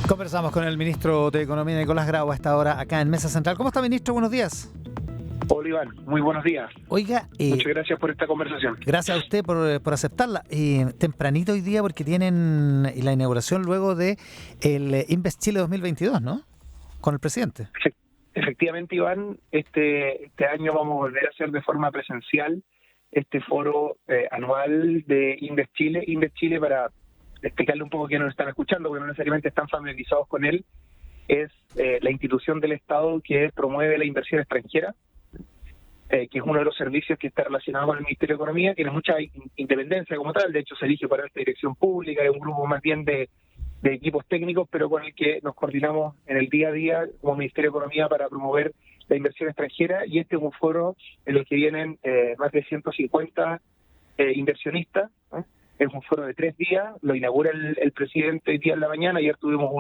Conversamos con el ministro de Economía, Nicolás Grau, a esta hora acá en Mesa Central. ¿Cómo está, ministro? Buenos días. Hola, Iván. Muy buenos días. Oiga, muchas gracias por esta conversación. Gracias a usted por aceptarla. Tempranito hoy día, porque tienen la inauguración luego de el Invest Chile 2022, ¿no? Con el presidente. Efectivamente, Iván, este año vamos a volver a hacer de forma presencial este foro anual de Invest Chile. Invest Chile, para explicarle un poco a quienes nos están escuchando, porque no necesariamente están familiarizados con él, es la institución del Estado que promueve la inversión extranjera, que es uno de los servicios que está relacionado con el Ministerio de Economía. Tiene mucha independencia como tal, de hecho se elige para esta dirección pública, es un grupo más bien de equipos técnicos, pero con el que nos coordinamos en el día a día como Ministerio de Economía para promover la inversión extranjera, y este es un foro en el que vienen más de 150 inversionistas. Es un foro de 3 días, lo inaugura el presidente hoy día en la mañana. Ayer tuvimos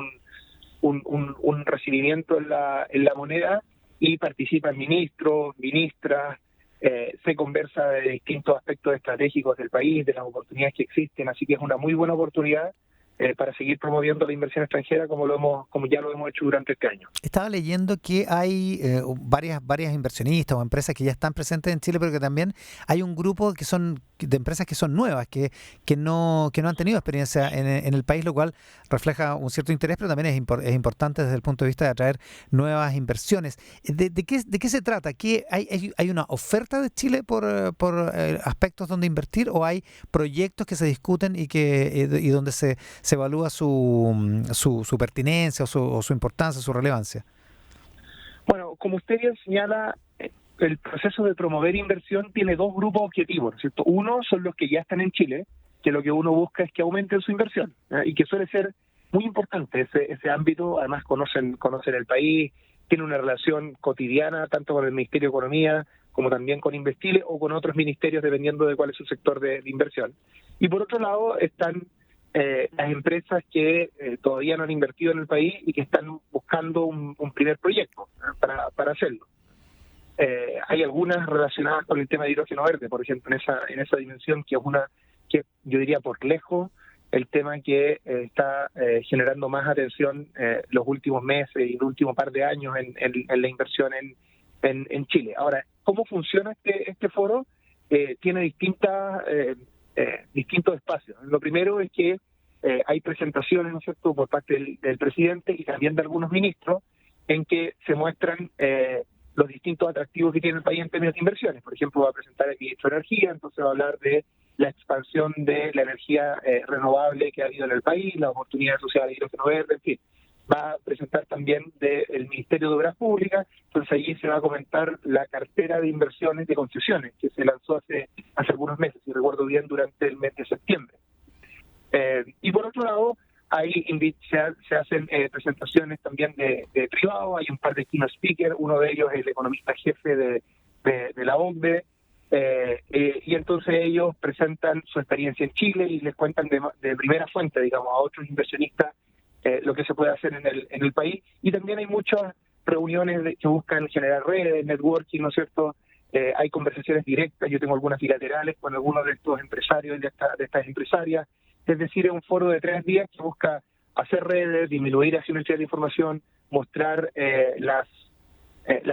un recibimiento en la Moneda y participan ministros, ministras, se conversa de distintos aspectos estratégicos del país, de las oportunidades que existen, así que es una muy buena oportunidad para seguir promoviendo la inversión extranjera como ya lo hemos hecho durante este año. Estaba leyendo que hay varias inversionistas o empresas que ya están presentes en Chile, pero que también hay un grupo de empresas que son nuevas, que no han tenido experiencia en el país, lo cual refleja un cierto interés, pero también es importante desde el punto de vista de atraer nuevas inversiones. ¿De qué se trata? ¿Hay una oferta de Chile por aspectos donde invertir, o hay proyectos que se discuten y donde se evalúa su pertinencia o su importancia, su relevancia? Bueno, como usted bien señala, el proceso de promover inversión tiene 2 grupos objetivos, ¿no es cierto? Uno son los que ya están en Chile, que lo que uno busca es que aumenten su inversión, y que suele ser muy importante ese ámbito. Además conocen el país, tienen una relación cotidiana tanto con el Ministerio de Economía como también con Invest Chile o con otros ministerios, dependiendo de cuál es su sector de inversión. Y por otro lado están las empresas que todavía no han invertido en el país y que están buscando un primer proyecto para hacerlo. Hay algunas relacionadas con el tema de hidrógeno verde, por ejemplo, en esa dimensión, que es que yo diría por lejos el tema que está generando más atención los últimos meses y el último par de años en la inversión en Chile. Ahora, ¿cómo funciona este foro? Tiene distintos espacios. Lo primero es que hay presentaciones, ¿no es cierto?, por parte del presidente y también de algunos ministros, en que se muestran los distintos atractivos que tiene el país en términos de inversiones. Por ejemplo, va a presentar el ministro de Energía, entonces va a hablar de la expansión de la energía renovable que ha habido en el país, las oportunidades sociales de hidrógeno verde, en fin. Va a presentar también del Ministerio de Obras Públicas, entonces allí se va a comentar la cartera de inversiones de concesiones que se lanzó hace algunos meses, si recuerdo bien, durante el mes de septiembre. Y por otro lado, se hacen presentaciones también de privados. Hay un par de keynote speakers, uno de ellos es el economista jefe de la OCDE, y entonces ellos presentan su experiencia en Chile y les cuentan de primera fuente, digamos, a otros inversionistas lo que se puede hacer en el país. Y también hay muchas reuniones que buscan generar redes, networking, ¿no es cierto? Hay conversaciones directas, yo tengo algunas bilaterales con algunos de estos empresarios y de estas empresarias. Es decir, es un foro de 3 días que busca hacer redes, disminuir asimetría de información, mostrar las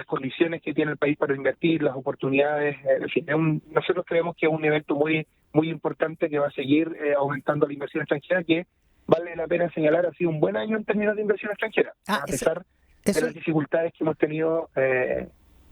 condiciones que tiene el país para invertir, las oportunidades. En fin, nosotros creemos que es un evento muy, muy importante que va a seguir aumentando la inversión extranjera, que vale la pena señalar, ha sido un buen año en términos de inversión extranjera, a pesar de las dificultades que hemos tenido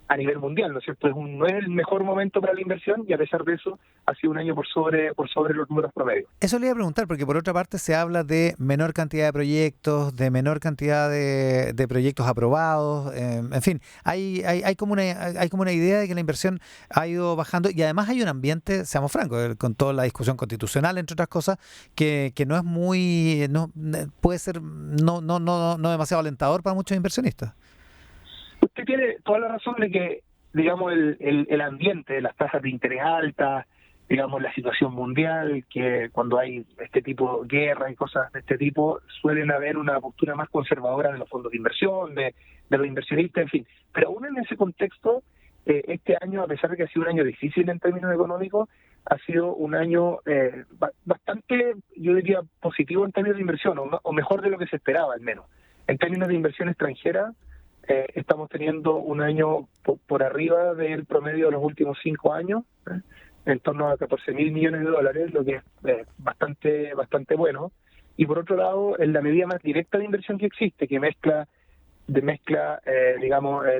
a nivel mundial, ¿no es cierto? No es el mejor momento para la inversión, y a pesar de eso ha sido un año por sobre los números promedios. Eso le iba a preguntar, porque por otra parte se habla de menor cantidad de proyectos, de menor cantidad de proyectos aprobados, en fin, hay como una idea de que la inversión ha ido bajando, y además hay un ambiente, seamos francos, con toda la discusión constitucional, entre otras cosas, que no es muy, puede ser no demasiado alentador para muchos inversionistas. Usted tiene toda la razón de que, digamos, el ambiente, las tasas de interés altas, digamos, la situación mundial, que cuando hay este tipo de guerra y cosas de este tipo, suelen haber una postura más conservadora de los fondos de inversión, de los inversionistas, en fin. Pero aún en ese contexto, este año, a pesar de que ha sido un año difícil en términos económicos, ha sido un año bastante, yo diría, positivo en términos de inversión, o mejor de lo que se esperaba al menos. En términos de inversión extranjera, estamos teniendo un año por arriba del promedio de los últimos 5 años, en torno a 14.000 millones de dólares, lo que es bastante bueno. Y por otro lado, en la medida más directa de inversión que existe, que mezcla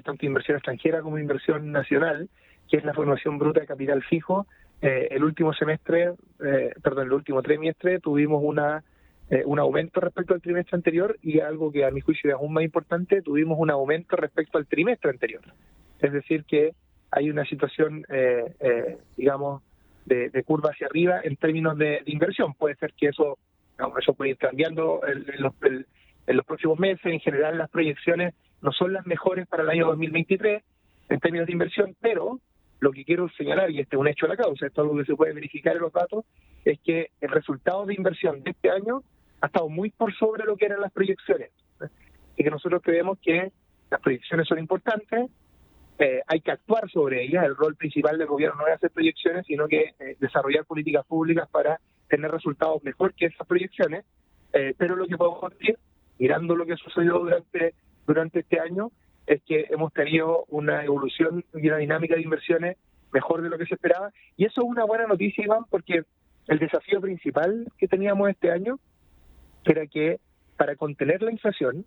tanto inversión extranjera como inversión nacional, que es la formación bruta de capital fijo, el último trimestre tuvimos un aumento respecto al trimestre anterior, y algo que a mi juicio es aún más importante, tuvimos un aumento respecto al trimestre anterior. Es decir, que hay una situación, de curva hacia arriba en términos de inversión. Puede ser que eso puede ir cambiando en los próximos meses. En general, las proyecciones no son las mejores para el año 2023 en términos de inversión, pero lo que quiero señalar, y este es un hecho de la causa, esto es algo que se puede verificar en los datos, es que el resultado de inversión de este año ha estado muy por sobre lo que eran las proyecciones. Y que nosotros creemos que las proyecciones son importantes, hay que actuar sobre ellas. El rol principal del gobierno no es hacer proyecciones, sino que desarrollar políticas públicas para tener resultados mejor que esas proyecciones, pero lo que podemos decir, mirando lo que sucedió durante este año, es que hemos tenido una evolución y una dinámica de inversiones mejor de lo que se esperaba, y eso es una buena noticia, Iván, porque el desafío principal que teníamos este año era que para contener la inflación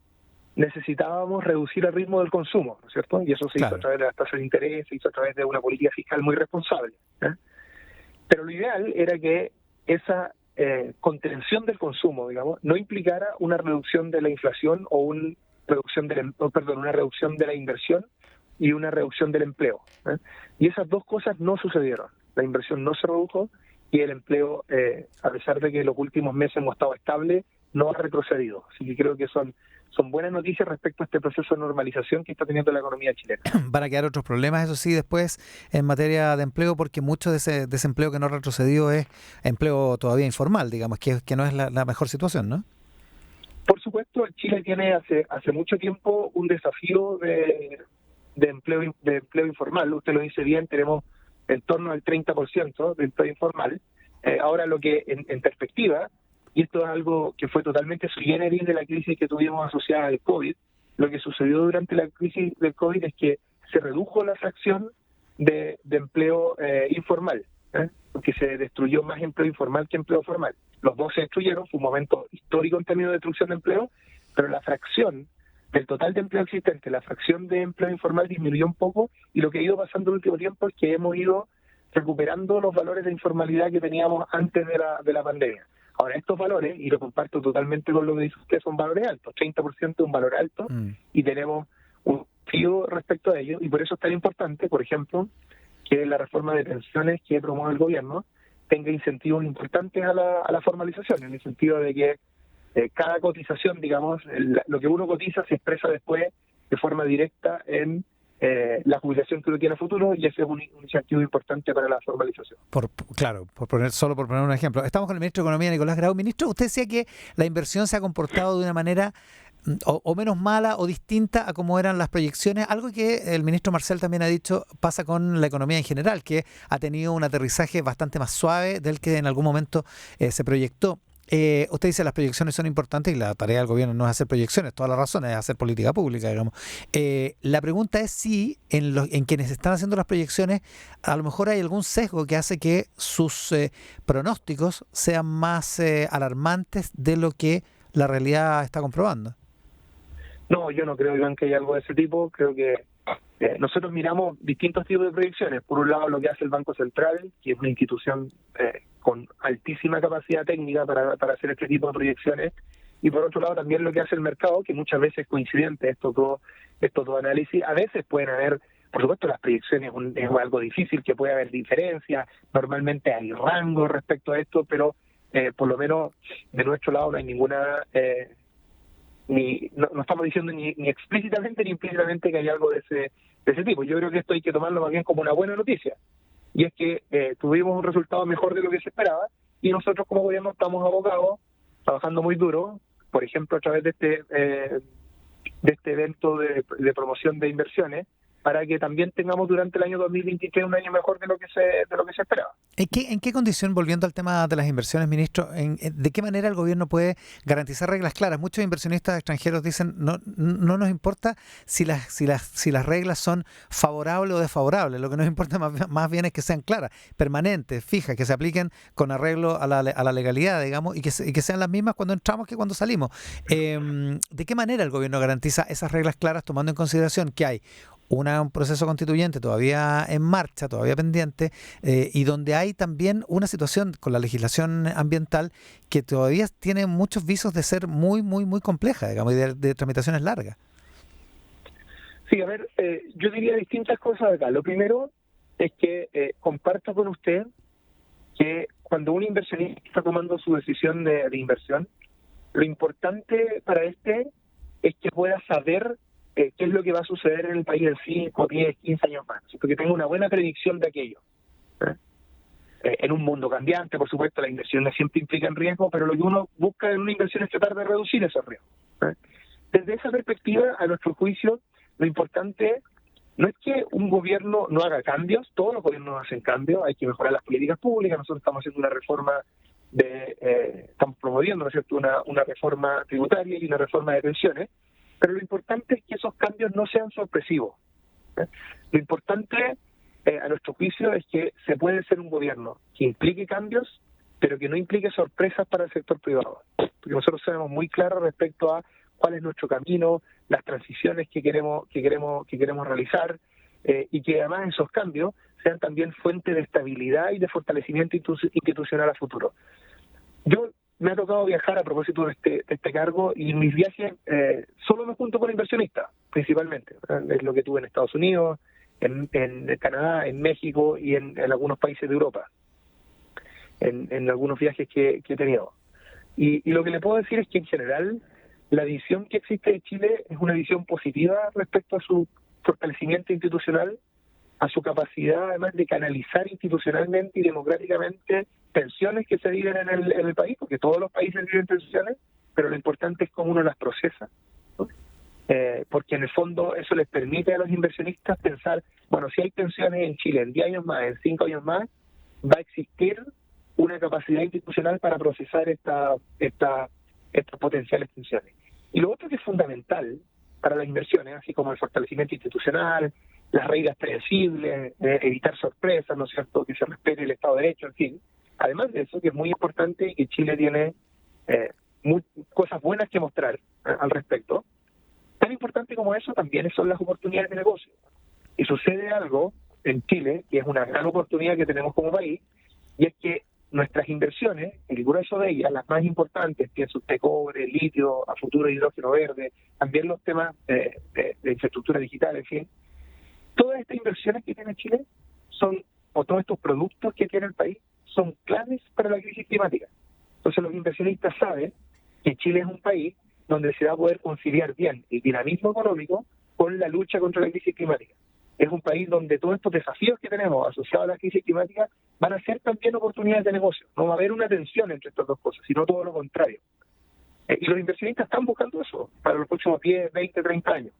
necesitábamos reducir el ritmo del consumo, ¿no es cierto? Y eso se hizo a través de las tasas de interés, se hizo a través de una política fiscal muy responsable, Pero lo ideal era que esa contención del consumo, digamos, no implicara una reducción de la inflación o una reducción de la inversión y una reducción del empleo. Y esas dos cosas no sucedieron. La inversión no se redujo y el empleo, a pesar de que en los últimos meses hemos estado estable, no ha retrocedido. Así que creo que son buenas noticias respecto a este proceso de normalización que está teniendo la economía chilena. Van a quedar otros problemas, eso sí, después en materia de empleo, porque mucho de ese desempleo que no ha retrocedido es empleo todavía informal, digamos, que no es la mejor situación, ¿no? Por supuesto, Chile tiene hace mucho tiempo un desafío de empleo informal. Usted lo dice bien, tenemos en torno al 30% de empleo informal. Ahora, lo que en perspectiva, y esto es algo que fue totalmente sui generis de la crisis que tuvimos asociada al COVID, lo que sucedió durante la crisis del COVID es que se redujo la fracción de empleo informal, porque se destruyó más empleo informal que empleo formal. Los dos se destruyeron, fue un momento histórico en términos de destrucción de empleo, pero la fracción del total de empleo existente, la fracción de empleo informal disminuyó un poco, y lo que ha ido pasando en el último tiempo es que hemos ido recuperando los valores de informalidad que teníamos antes de la pandemia. Ahora, estos valores, y lo comparto totalmente con lo que dice usted, son valores altos. 30% es un valor alto, y tenemos un desafío respecto a ello, y por eso es tan importante, por ejemplo, que la reforma de pensiones que promueve el gobierno tenga incentivos importantes a la formalización, en el sentido de que cada cotización, digamos, lo que uno cotiza se expresa después de forma directa en la jubilación que uno tiene a futuro, y ese es un incentivo importante para la formalización. Por poner un ejemplo. Estamos con el ministro de Economía, Nicolás Grau. Ministro, usted decía que la inversión se ha comportado de una manera o menos mala o distinta a como eran las proyecciones, algo que el ministro Marcel también ha dicho pasa con la economía en general, que ha tenido un aterrizaje bastante más suave del que en algún momento se proyectó. Usted dice las proyecciones son importantes y la tarea del gobierno no es hacer proyecciones, toda la razón es hacer política pública, digamos. La pregunta es si en quienes están haciendo las proyecciones a lo mejor hay algún sesgo que hace que sus pronósticos sean más alarmantes de lo que la realidad está comprobando. No, yo no creo, Iván, que haya algo de ese tipo. Creo que nosotros miramos distintos tipos de proyecciones. Por un lado, lo que hace el Banco Central, que es una institución con altísima capacidad técnica para hacer este tipo de proyecciones, y por otro lado también lo que hace el mercado, que muchas veces es coincidente estos dos análisis. A veces pueden haber, por supuesto, las proyecciones es algo difícil, que puede haber diferencias, normalmente hay rango respecto a esto, pero por lo menos de nuestro lado no hay ninguna... no estamos diciendo ni explícitamente ni implícitamente que hay algo de ese tipo. Yo creo que esto hay que tomarlo más bien como una buena noticia, y es que tuvimos un resultado mejor de lo que se esperaba, y nosotros como gobierno estamos abocados, trabajando muy duro, por ejemplo a través de este evento de promoción de inversiones, para que también tengamos durante el año 2023 un año mejor de lo que se esperaba. ¿En qué condición, volviendo al tema de las inversiones, ministro, de qué manera el gobierno puede garantizar reglas claras? Muchos inversionistas extranjeros dicen no nos importa si las reglas son favorables o desfavorables, lo que nos importa más bien es que sean claras, permanentes, fijas, que se apliquen con arreglo a la legalidad, digamos, y que sean las mismas cuando entramos que cuando salimos. ¿De qué manera el gobierno garantiza esas reglas claras, tomando en consideración que hay un proceso constituyente todavía en marcha, todavía pendiente, y donde hay también una situación con la legislación ambiental que todavía tiene muchos visos de ser muy, muy, muy compleja, digamos, y de tramitaciones largas? Sí, a ver, yo diría distintas cosas acá. Lo primero es que comparto con usted que cuando un inversionista está tomando su decisión de inversión, lo importante para es que pueda saber qué es lo que va a suceder en el país en 5, 10, 15 años más, porque tenga una buena predicción de aquello. En un mundo cambiante, por supuesto, la inversión siempre implica riesgo, pero lo que uno busca en una inversión es tratar de reducir esos riesgos. Desde esa perspectiva, a nuestro juicio, lo importante no es que un gobierno no haga cambios, todos los gobiernos hacen cambios, hay que mejorar las políticas públicas, nosotros estamos haciendo una reforma estamos promoviendo, ¿no es cierto?, una reforma tributaria y una reforma de pensiones, pero lo importante es que esos cambios no sean sorpresivos. Lo importante, a nuestro juicio, es que se puede ser un gobierno que implique cambios, pero que no implique sorpresas para el sector privado. Porque nosotros somos muy claros respecto a cuál es nuestro camino, las transiciones que queremos realizar, y que además esos cambios sean también fuente de estabilidad y de fortalecimiento institucional a futuro. Yo me ha tocado viajar a propósito de este cargo, y en mis viajes solo me junto con inversionistas, principalmente. Es lo que tuve en Estados Unidos, en Canadá, en México y en algunos países de Europa, en algunos viajes que he tenido. Y lo que le puedo decir es que en general la visión que existe de Chile es una visión positiva respecto a su fortalecimiento institucional, a su capacidad además de canalizar institucionalmente y democráticamente tensiones que se viven en el país, porque todos los países viven tensiones, pero lo importante es cómo uno las procesa, ¿no? Porque en el fondo eso les permite a los inversionistas pensar, bueno, si hay tensiones en Chile en 10 años más, en 5 años más, va a existir una capacidad institucional para procesar estas potenciales tensiones. Y lo otro que es fundamental para las inversiones, así como el fortalecimiento institucional, las reglas predecibles, evitar sorpresas, ¿no es cierto?, que se respete el Estado de Derecho, en fin. Además de eso, que es muy importante y que Chile tiene cosas buenas que mostrar al respecto, tan importante como eso también son las oportunidades de negocio. Y sucede algo en Chile, que es una gran oportunidad que tenemos como país, y es que nuestras inversiones, el grueso de ellas, las más importantes, pienso usted cobre, litio, a futuro hidrógeno verde, también los temas de infraestructura digital, en fin, todas estas inversiones que tiene Chile o todos estos productos que tiene el país, son claves para la crisis climática. Entonces los inversionistas saben que Chile es un país donde se va a poder conciliar bien el dinamismo económico con la lucha contra la crisis climática. Es un país donde todos estos desafíos que tenemos asociados a la crisis climática van a ser también oportunidades de negocio. No va a haber una tensión entre estas dos cosas, sino todo lo contrario. Y los inversionistas están buscando eso para los próximos 10, 20, 30 años.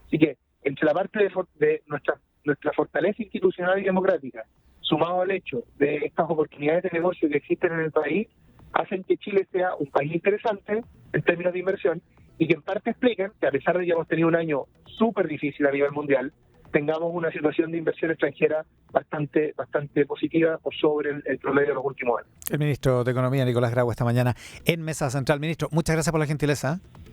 Así que entre la parte de nuestra fortaleza institucional y democrática, sumado al hecho de estas oportunidades de negocio que existen en el país, hacen que Chile sea un país interesante en términos de inversión, y que en parte explican que a pesar de que hemos tenido un año súper difícil a nivel mundial, tengamos una situación de inversión extranjera bastante positiva por sobre el promedio de los últimos años. El ministro de Economía, Nicolás Grau, esta mañana en Mesa Central. Ministro, muchas gracias por la gentileza.